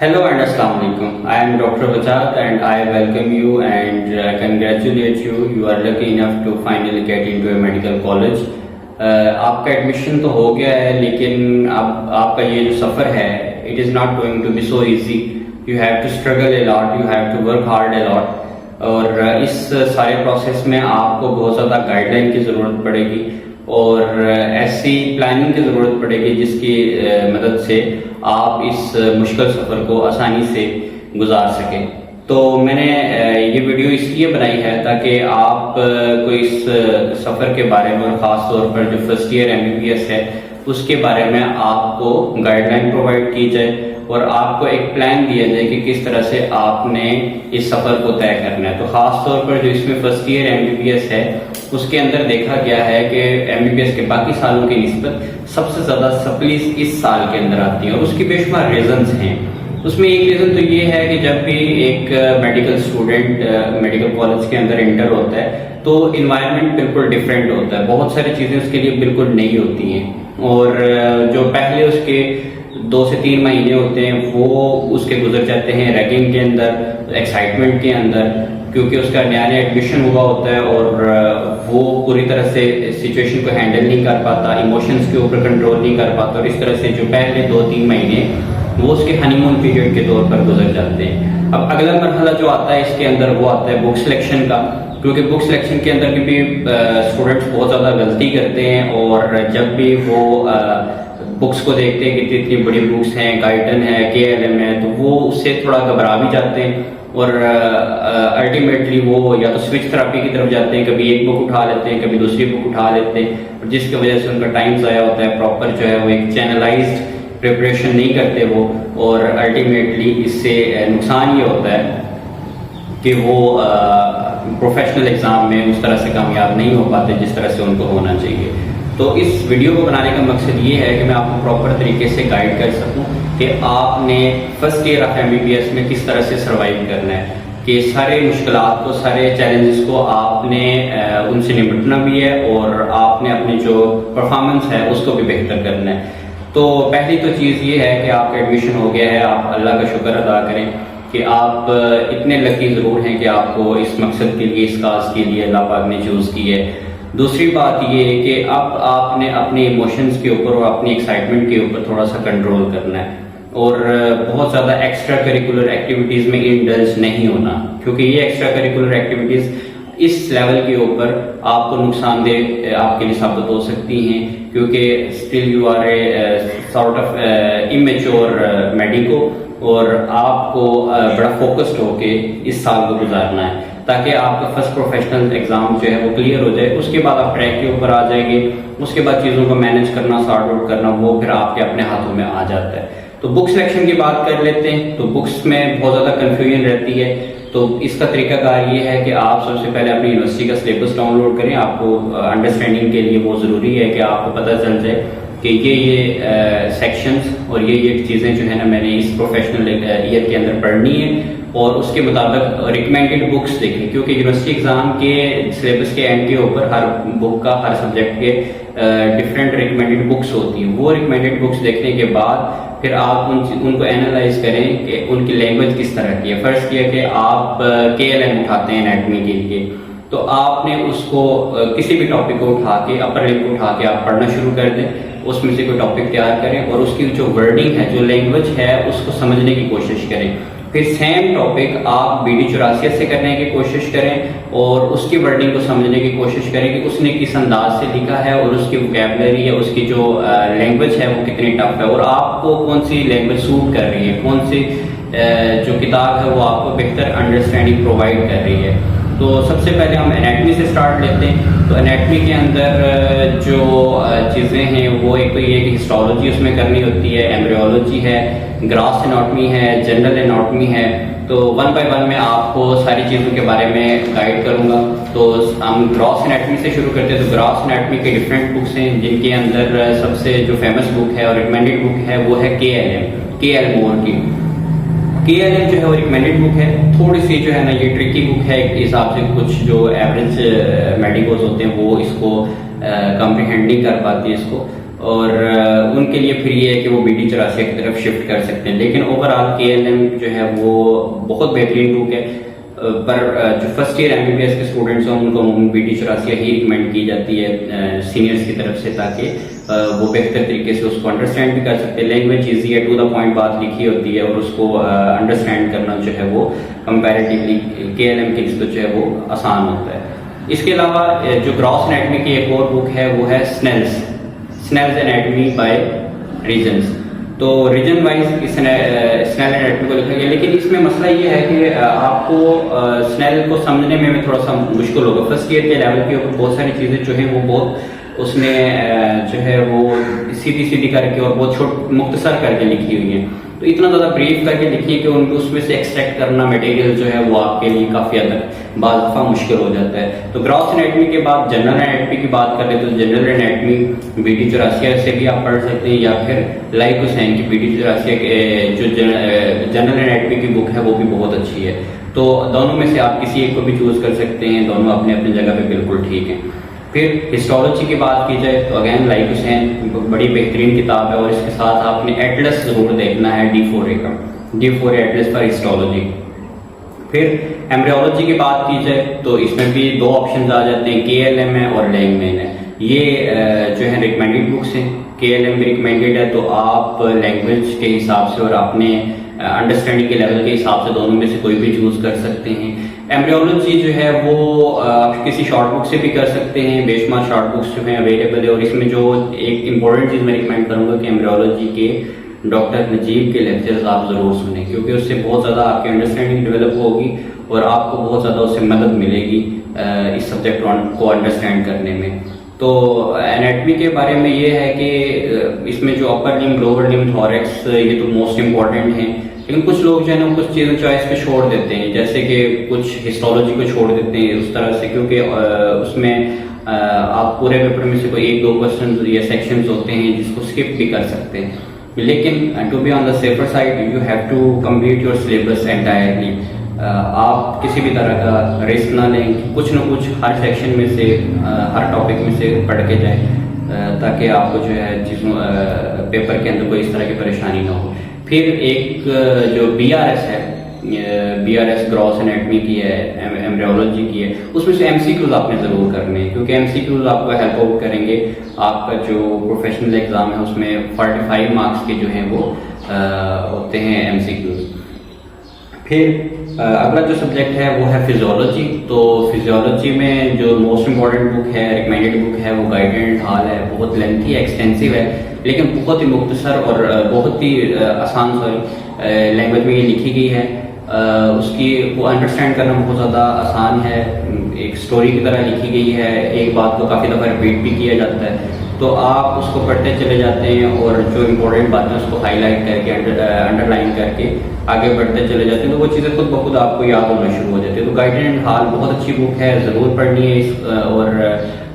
Hello and Assalamu alaikum. I am Dr. Bajat and I welcome you and congratulate you. You are lucky enough to finally get into a medical college. आपका admission तो हो गया है लेकिन अब आपका ये जो सफ़र है it is not going to be so easy. You have to struggle a lot, you have to work hard a lot. और इस सारे प्रोसेस में आपको बहुत ज़्यादा गाइडलाइन की ज़रूरत पड़ेगी और ऐसी प्लानिंग की ज़रूरत पड़ेगी जिसकी मदद से आप इस मुश्किल सफ़र को आसानी से गुजार सकें. तो मैंने ये वीडियो इसलिए बनाई है ताकि आप को इस सफ़र के बारे में और ख़ास तौर पर जो फर्स्ट ईयर MBBS है उसके बारे में आपको गाइडलाइन प्रोवाइड की जाए और आपको एक प्लान दिया जाए कि किस तरह से आपने इस सफ़र को तय करना है. तो ख़ास तौर पर जो इसमें फर्स्ट ईयर MBBS है उसके अंदर देखा गया है कि MBBS के बाकी सालों की निस्बत सबसे ज़्यादा सप्लीज इस साल के अंदर आती हैं और उसकी बेशुमार रीजंस हैं. उसमें एक रीज़न तो ये है कि जब भी एक मेडिकल स्टूडेंट मेडिकल कॉलेज के अंदर एंटर होता है तो इन्वायरमेंट बिल्कुल डिफरेंट होता है. बहुत सारी चीज़ें उसके लिए बिल्कुल नई होती हैं और जो पहले उसके 2 से 3 महीने होते हैं वो उसके गुजर जाते हैं रैगिंग के अंदर, एक्साइटमेंट के अंदर, क्योंकि उसका नया नया एडमिशन हुआ होता है और वो पूरी तरह से सिचुएशन को हैंडल नहीं कर पाता, इमोशंस के ऊपर कंट्रोल नहीं कर पाता और इस तरह से जो पहले 2-3 महीने वो उसके हनीमून पीरियड के तौर पर गुजर जाते हैं. अब अगला मरहला जो आता है इसके अंदर वो आता है बुक सिलेक्शन का, क्योंकि बुक सिलेक्शन के अंदर भी स्टूडेंट्स बहुत ज़्यादा गलती करते हैं और जब भी वो बुक्स को देखते हैं कि इतनी बड़ी बुक्स हैं, गाइडन है, KLM है, तो वो उससे थोड़ा घबरा भी जाते हैं और अल्टीमेटली वो या तो स्विच थेरेपी की तरफ जाते हैं. कभी एक बुक उठा लेते हैं, कभी दूसरी बुक उठा लेते हैं और जिसकी वजह से उनका टाइम ज़ाया होता है. प्रॉपर जो है वो एक चैनलाइज्ड प्रिपरेशन नहीं करते वो और अल्टीमेटली इससे नुकसान ये होता है कि वो प्रोफेशनल एग्ज़ाम में उस तरह से कामयाब नहीं हो पाते जिस तरह से उनको होना चाहिए. तो इस वीडियो को बनाने का मकसद ये है कि मैं आपको प्रॉपर तरीके से गाइड कर सकूं कि आपने फर्स्ट ईयर ऑफ MBBS में किस तरह से सर्वाइव करना है, कि सारे मुश्किलात को, सारे चैलेंजेस को आपने उनसे निपटना भी है और आपने अपनी जो परफॉर्मेंस है उसको भी बेहतर करना है. तो पहली तो चीज़ ये है कि आपका एडमिशन हो गया है, आप अल्लाह का शुक्र अदा करें कि आप इतने लकी ज़रूर हैं कि आपको इस मकसद के लिए, इस काज के लिए अल्लाह पाक ने चूज़ की है. दूसरी बात ये है कि अब आपने अपने इमोशंस के ऊपर और अपनी एक्साइटमेंट के ऊपर थोड़ा सा कंट्रोल करना है और बहुत ज़्यादा एक्स्ट्रा करिकुलर एक्टिविटीज़ में इंडल्ज नहीं होना, क्योंकि ये एक्स्ट्रा करिकुलर एक्टिविटीज़ इस लेवल के ऊपर आपको नुकसानदेह आपके लिए साबित हो सकती हैं, क्योंकि still you are a sort of immature medico और आपको बड़ा फोकस्ड होके इस साल को गुजारना है ताकि आपका फर्स्ट प्रोफेशनल एग्जाम जो है वो क्लियर हो जाए. उसके बाद आप ट्रैक के ऊपर आ जाएंगे, उसके बाद चीज़ों को मैनेज करना, सॉर्ट आउट करना वो फिर आपके अपने हाथों में आ जाता है. तो बुक सिलेक्शन की बात कर लेते हैं. तो बुक्स में बहुत ज़्यादा कन्फ्यूजन रहती है, तो इसका तरीकाकार ये है कि आप सबसे पहले अपनी यूनिवर्सिटी का सिलेबस डाउनलोड करें. आपको अंडरस्टैंडिंग के लिए वो ज़रूरी है कि आपको पता चल जाए कि ये सेक्शंस और ये चीज़ें जो है ना मैंने इस प्रोफेशनल ईयर के अंदर पढ़नी है और उसके मुताबिक रिकमेंडेड बुक्स देखें, क्योंकि यूनिवर्सिटी एग्ज़ाम के सिलेबस के एंड के ऊपर हर बुक का, हर सब्जेक्ट के डिफरेंट रिकमेंडेड बुक्स होती हैं. वो रिकमेंडेड बुक्स देखने के बाद फिर आप उनको एनालाइज करें कि उनकी लैंग्वेज किस तरह की है. फर्स्ट ये कि आप KLM उठाते हैं एनाटॉमी के लिए, तो आपने उसको किसी भी टॉपिक को उठा के, अपर लिप को उठा के आप पढ़ना शुरू कर दें, उसमें से कोई टॉपिक तैयार करें और उसकी जो वर्डिंग है, जो लैंग्वेज है उसको समझने की कोशिश करें. फिर सेम टॉपिक आप BD 84 से करने की कोशिश करें और उसकी वर्डिंग को समझने की कोशिश करें कि उसने किस अंदाज से लिखा है और उसकी वोकैबुलरी है, उसकी जो लैंग्वेज है वो कितनी टफ है और आपको कौन सी लैंग्वेज सूट कर रही है, कौन सी जो किताब है वो आपको बेहतर अंडरस्टैंडिंग प्रोवाइड कर रही है. तो सबसे पहले हम एनाटमी से स्टार्ट लेते हैं. तो एनाटमी के अंदर जो चीज़ें हैं वो एक तो ये कि हिस्टोलॉजी उसमें करनी होती है, एम्ब्रियोलॉजी है, ग्रास एनाटमी है, जनरल एनाटमी है. तो 1 बाय 1 में आपको सारी चीज़ों के बारे में गाइड करूँगा. तो हम ग्रास एनाटमी से शुरू करते हैं. तो ग्रास एनाटमी के डिफरेंट बुक्स हैं जिनके अंदर सबसे जो फेमस बुक है और रिकमेंडेड बुक है वो है KL मोर की. KLM जो है वो रिकमेंडेड बुक है. थोड़ी सी जो है ना ये ट्रिकी बुक है एक हिसाब से, कुछ जो एवरेज मेडिकोज होते हैं वो इसको कम्प्रीहेंड नहीं कर पाती इसको. और उनके लिए फिर ये है कि वो BD चौरासिया की तरफ शिफ्ट कर सकते हैं। लेकिन ओवरऑल KLM जो है वो बहुत बेहतरीन बुक है, पर जो फर्स्ट ईयर MBBS के स्टूडेंट्स हैं उनको BD चौरासिया ही रिकमेंड की जाती है सीनियर्स की तरफ से, ताकि वो बेहतर तरीके से उसको अंडरस्टैंड भी कर सकते हैं। लैंग्वेज ईजी है, टू द पॉइंट बात लिखी होती है, और उसको अंडरस्टैंड करना जो है वो कंपैरेटिवली KLM की निस्बत जो है वो आसान होता है। इसके अलावा जो ग्रॉस एनाटमी की एक और बुक है वो है स्नेल्स एनाटमी बाय रीजन्स। तो रीजन वाइज स्नेल एनाटमी को लिखा गया, लेकिन इसमें मसला ये है कि आपको स्नेल को समझने में थोड़ा सा मुश्किल होगा। फर्स्ट ईयर के लेवल के ऊपर बहुत सारी चीज़ें जो हैं वो बहुत उसने जो है वो सीधी करके और बहुत मुख्तसर करके लिखी हुई है। तो इतना ज़्यादा ब्रीफ करके लिखी है कि उनको उसमें से एक्सट्रैक्ट करना मटेरियल जो है वो आपके लिए काफ़ी हद तक बाज़ दफ़ा मुश्किल हो जाता है। तो ग्रॉस एनाटमी के बाद जनरल एनाटमी की बात करें तो जनरल एनाटमी BD चौरासिया से भी आप पढ़ सकते हैं, या फिर लाइक हुसैन की BD चौरासिया के जो जनरल एनाटमी की बुक है वो भी बहुत अच्छी है। तो दोनों में से आप किसी एक को भी चूज़ कर सकते हैं, दोनों अपने अपनी जगह पे बिल्कुल ठीक हैं। फिर हिस्टोलॉजी की बात की जाए तो अगेन लाइक हुसैन बड़ी बेहतरीन किताब है, और इसके साथ आपने एटलस जरूर देखना है, D4A का D4A एटलस फॉर हिस्टोलॉजी। फिर एम्ब्रियोलॉजी की बात की जाए तो इसमें भी दो ऑप्शन आ जाते हैं, KLM है और लैंगमैन है। ये जो है रिकमेंडेड बुक्स हैं। KLM भी रिकमेंडेड है, तो आप लैंग्वेज के हिसाब से और अपने अंडरस्टैंडिंग के लेवल के हिसाब से दोनों में से कोई भी चूज कर सकते हैं। एम्ब्रियोलॉजी जो है वो आप किसी शॉर्ट बुक से भी कर सकते हैं, बेशुमार शॉर्ट बुक्स जो हैं अवेलेबल है। और इसमें जो एक इम्पोर्टेंट चीज़ मैं रिकमेंड करूँगा कि एम्ब्रियोलॉजी के डॉक्टर नजीब के लेक्चर्स आप ज़रूर सुनें, क्योंकि उससे बहुत ज़्यादा आपकी अंडरस्टैंडिंग डेवलप होगी और आपको बहुत ज़्यादा उससे मदद मिलेगी इस सब्जेक्ट को अंडरस्टैंड करने में। तो एनाटमी के बारे में ये है कि इसमें जो upper limb, lower limb, thorax, ये तो मोस्ट इम्पॉर्टेंट हैं। लेकिन कुछ लोग जो है ना कुछ चीज़ें चॉइस पे छोड़ देते हैं, जैसे कि कुछ हिस्टोलॉजी को छोड़ देते हैं उस तरह से, क्योंकि उसमें आप पूरे पेपर में से कोई 1-2 क्वेश्चन या सेक्शंस होते हैं जिसको स्किप भी कर सकते हैं। लेकिन to be on the safer side you have to complete your syllabus entirely. आप किसी भी तरह का रिस्क ना लें, कुछ ना कुछ हर सेक्शन में से, हर टॉपिक में से पढ़ के जाएं, ताकि आपको जो है चीज़ों पेपर के अंदर कोई इस तरह की परेशानी ना हो। फिर एक जो BRS है, BRS ग्रॉस एनाटमी की है, एम्ब्रियोलॉजी की है, उसमें से MCQs आपने ज़रूर करने हैं, क्योंकि MCQs आपको हेल्प आउट करेंगे। आपका जो प्रोफेशनल एग्ज़ाम है उसमें 45 मार्क्स के जो हैं वो होते हैं MCQs। फिर अगला जो सब्जेक्ट है वो है फिजियोलॉजी। तो फिजियोलॉजी में जो मोस्ट इम्पॉर्टेंट बुक है, रिकमेंडेड बुक है, वो गाइड एंड हॉल है। बहुत लेंथी है, एक्सटेंसिव है, लेकिन बहुत ही मुख्तसर और बहुत ही आसान लैंग्वेज में ये लिखी गई है। उसकी वो अंडरस्टैंड करना बहुत ज़्यादा आसान है, एक स्टोरी की तरह लिखी गई है। एक बात को काफ़ी दफ़ा रिपीट भी किया जाता है, तो आप उसको पढ़ते चले जाते हैं और जो इम्पोर्टेंट बातें उसको हाईलाइट करके अंडरलाइन करके आगे बढ़ते चले जाते हैं, तो वो चीज़ें खुद ब खुद आपको याद होना शुरू हो जाती है। तो गाइड एंड हॉल बहुत अच्छी बुक है, ज़रूर पढ़नी है और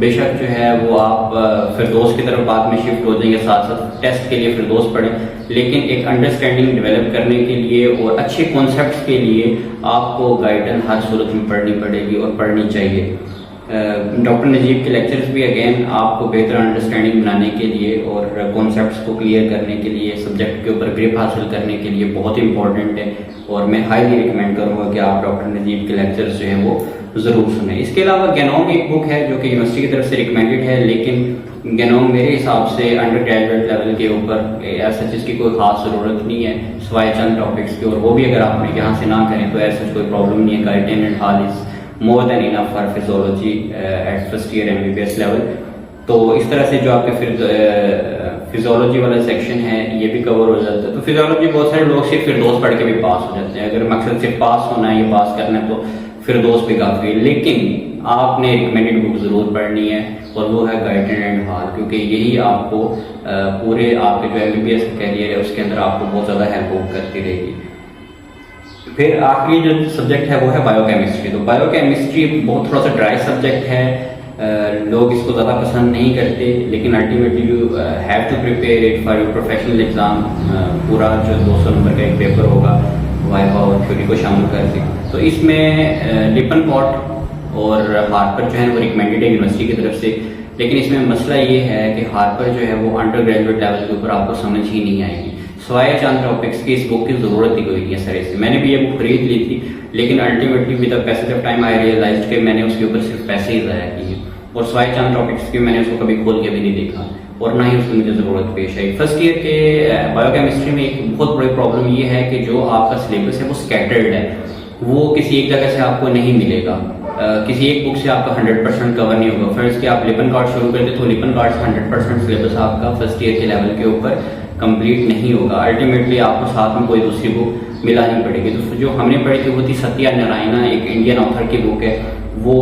बेशक जो है वो आप फिरदौस की तरफ बाद में शिफ्ट हो जाएंगे, साथ साथ टेस्ट के लिए फिरदौस पढ़ें, लेकिन एक अंडरस्टैंडिंग डेवलप करने के लिए और अच्छे कॉन्सेप्ट्स के लिए आपको गाइड एंड हर सूरत में पढ़नी पड़ेगी और पढ़नी चाहिए। डॉक्टर नजीब के लेक्चर्स भी अगेन आपको बेहतर अंडरस्टैंडिंग बनाने के लिए और कॉन्सेप्ट्स को क्लियर करने के लिए, सब्जेक्ट के ऊपर ग्रिप हासिल करने के लिए बहुत इंपॉर्टेंट है, और मैं हाईली रिकमेंड करूँगा कि आप डॉक्टर नजीब के लेक्चर्स जो हैं वो ज़रूर सुनें। इसके अलावा गेनोम एक बुक है जो कि यूनिवर्सिटी की तरफ से रिकमेंडेड है, लेकिन गेनोम मेरे हिसाब से अंडर ग्रेजुएट लेवल के ऊपर ऐसा चीज़ की कोई ख़ास ज़रूरत नहीं है, सिवाय चंद टॉपिक्स की, और वो भी अगर आप यहाँ से ना करें तो ऐसा कोई प्रॉब्लम नहीं है। Guide and hall is more than enough for physiology at first year MBBS level. तो इस तरह से जो आपके फिजियोलॉजी वाला सेक्शन है ये भी कवर हो जाता है। तो फिजियोलॉजी बहुत सारे लोग सिर्फ फिरदौस पढ़ के भी पास हो जाते हैं। अगर मकसद सिर्फ पास होना है, ये पास करना है, तो फिरदौस भी काफ़ी है, लेकिन आपने रिकमेंडेड बुक ज़रूर पढ़नी है और वो है गाइड एंड हॉल, क्योंकि यही आपको पूरे आपके जो MBBS का कैरियर है उसके अंदर आपको बहुत ज़्यादा हेल्प करती रहेगी। फिर आखिरी जो सब्जेक्ट है वो है बायोकेमिस्ट्री। तो बायोकेमिस्ट्री बहुत थोड़ा सा ड्राई सब्जेक्ट है, लोग इसको ज़्यादा पसंद नहीं करते, लेकिन ultimately you have to prepare it for your professional exam. पूरा जो 200 नंबर का एक पेपर होगा वाइवा और थ्योरी को शामिल करके, तो इसमें लिपन पॉट और हार्पर जो है वो रिकमेंडेड है यूनिवर्सिटी की तरफ से, लेकिन इसमें मसला ये है कि हार्पर जो है वो अंडर ग्रेजुएट लेवल के ऊपर आपको समझ ही नहीं आएगी, सवाए चंद टॉपिक्स की इस बुक की ज़रूरत ही कोई नहीं है सर से। मैंने भी ये बुक खरीद ली थी, लेकिन ultimately with the passage of time I realized कि मैंने उसके ऊपर सिर्फ पैसे ही ज़ाया किए, और सवाए चंद टॉपिक्स की मैंने उसको कभी खोल के भी नहीं देखा, और ना ही उसकी मुझे ज़रूरत पेश आई। फर्स्ट ईयर के बायोकेमिस्ट्री में एक बहुत बड़ी प्रॉब्लम ये है कि जो आपका सिलेबस है वो स्कैटर्ड है, वो किसी एक जगह से आपको नहीं मिलेगा। किसी एक बुक से आपका 100% कवर नहीं होगा। फर्स्ट के आप लिपन कार्ड शुरू करते तो लिपन कार्ड से 100% सिलेबस आपका फर्स्ट ईयर के लेवल के ऊपर कंप्लीट नहीं होगा। अल्टीमेटली आपको साथ में कोई दूसरी बुक मिलानी पड़ेगी। तो जो हमने पढ़ी थी वो थी सत्या नारायणा, एक इंडियन ऑथर की बुक है, वो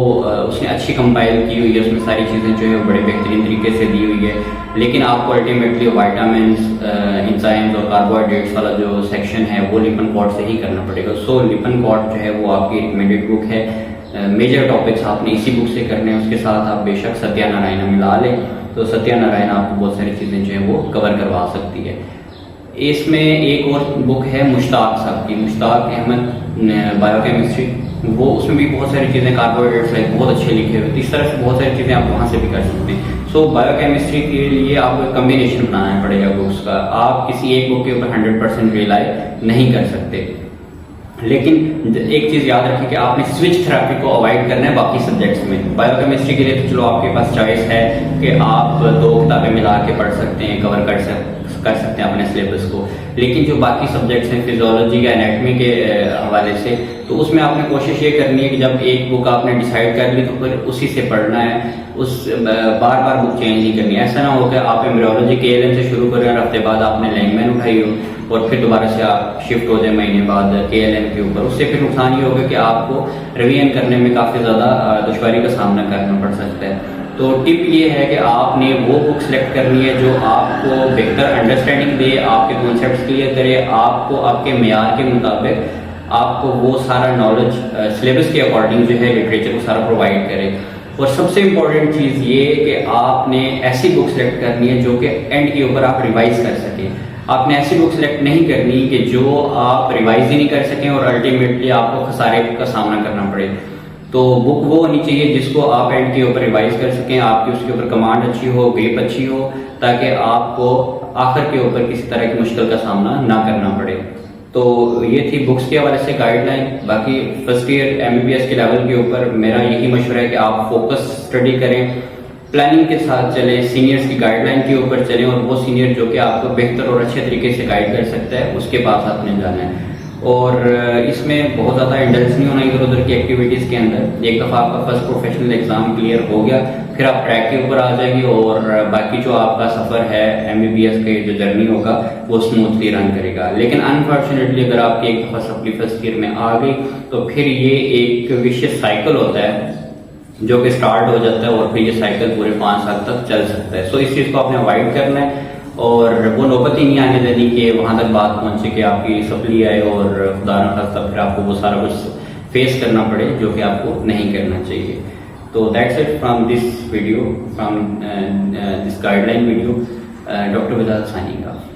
उसने अच्छी कंपाइल की हुई है, उसमें सारी चीज़ें जो है बड़े बेहतरीन तरीके से दी हुई है। लेकिन आपको अल्टीमेटली वाइटामिन्स, एंजाइम्स और कार्बोहाइड्रेट्स वाला जो सेक्शन है वो लिपन कॉर्ड से ही करना पड़ेगा। सो लिपन कॉर्ड जो है वो आपकी रिकमेंडेड बुक है। मेजर टॉपिक्स आपने इसी बुक से करने हैं, उसके साथ आप बेशक सत्या नारायणा मिला लें तो सत्या नारायणा आपको बहुत सारी चीज़ें जो है वो कवर करवा सकती है। इसमें एक और बुक है मुश्ताक साहब की, मुश्ताक अहमद बायोकेमिस्ट्री, वो उसमें भी बहुत सारी चीज़ें कार्बोहाइड्रेट्स लाइक बहुत अच्छे लिखे हुए, इस तरह से बहुत सारी चीज़ें आप वहाँ से भी कर सकते हैं। सो बायोकेमिस्ट्री के लिए आपको कम्बिनेशन बनाना पड़ेगा बुक्स का, आप किसी एक बुक के ऊपर 100% रिलाई नहीं कर सकते। लेकिन एक चीज़ याद रखें कि आपने स्विच थेरेपी को अवॉइड करना है बाकी सब्जेक्ट्स में। बायोकेमिस्ट्री के लिए तो चलो आपके पास चॉइस है कि आप 2 किताबें मिला के पढ़ सकते हैं, कवर कर सकते हैं अपने सिलेबस को, लेकिन जो बाकी सब्जेक्ट्स हैं फिजियोलॉजी या एनाटॉमी के हवाले से, तो उसमें आपने कोशिश ये करनी है कि जब एक बुक आपने डिसाइड कर ली तो फिर उसी से पढ़ना है, उस बार बार बुक चेंज नहीं करनी है। ऐसा ना हो कि आप एम्ब्रियोलॉजी KLM से शुरू करें और हफ्ते बाद आपने लैंगमैन उठाई हो और फिर दोबारा से आप शिफ्ट हो जाए महीने बाद KLM के ऊपर। उससे फिर नुकसान ये होगा कि आपको रिवीजन करने में काफ़ी ज़्यादा दुश्वारी का सामना करना पड़ सकता है। तो टिप ये है कि आपने वो बुक सेलेक्ट करनी है जो आपको बेहतर अंडरस्टैंडिंग दे, आपके कॉन्सेप्ट्स क्लियर करे, आपको आपके मेयार के मुताबिक आपको वो सारा नॉलेज सिलेबस के अकॉर्डिंग जो है लिटरेचर को सारा प्रोवाइड करे। और सबसे इम्पोर्टेंट चीज़ ये कि आपने ऐसी बुक सेलेक्ट करनी है जो कि एंड के ऊपर आप रिवाइज कर सकें। आपने ऐसी बुक सेलेक्ट नहीं करनी कि जो आप रिवाइज ही नहीं कर सकें और अल्टीमेटली आपको खसारे का सामना करना पड़े। तो बुक वो होनी चाहिए जिसको आप एंड के ऊपर रिवाइज कर सकें, आपकी उसके ऊपर कमांड अच्छी हो, ग्रिप अच्छी हो, ताकि आपको आखिर के ऊपर किसी तरह की मुश्किल का सामना ना करना पड़े। तो ये थी बुक्स के हवाले से गाइडलाइन। बाकी फर्स्ट ईयर MBBS के लेवल के ऊपर मेरा यही मशवरा है कि आप फोकस स्टडी करें, प्लानिंग के साथ चलें, सीनियर्स की गाइडलाइन के ऊपर चलें, और वो सीनियर जो कि आपको बेहतर और अच्छे तरीके से गाइड कर सकता है उसके पास आपने जाना है। और इसमें बहुत ज़्यादा इंडल्ज नहीं होना इधर उधर की एक्टिविटीज़ के अंदर। एक दफ़ा आपका फर्स्ट प्रोफेशनल एग्जाम क्लियर हो गया, फिर आप ट्रैक के ऊपर आ जाएंगे और बाकी जो आपका सफ़र है MBBS के जो जर्नी होगा वो स्मूथली रन करेगा। लेकिन अनफॉर्चुनेटली अगर आपकी एक दफ़ा सप्ली फर्स्ट ईयर में आ गई तो फिर ये एक विशियस साइकिल होता है जो कि स्टार्ट हो जाता है और फिर ये साइकिल पूरे 5 साल तक चल सकता है। सो इस चीज़ को आपने अवॉइड करना है और वो नौबत ही नहीं आने देनी कि वहाँ तक बात पहुँचे कि आपकी सप्ली आए और खुदा न खास्ता फिर आपको वो सारा कुछ फेस करना पड़े जो कि आपको नहीं करना चाहिए। तो that's it from this video, from this guideline video. Doctor विदात साइनिंग ऑफ।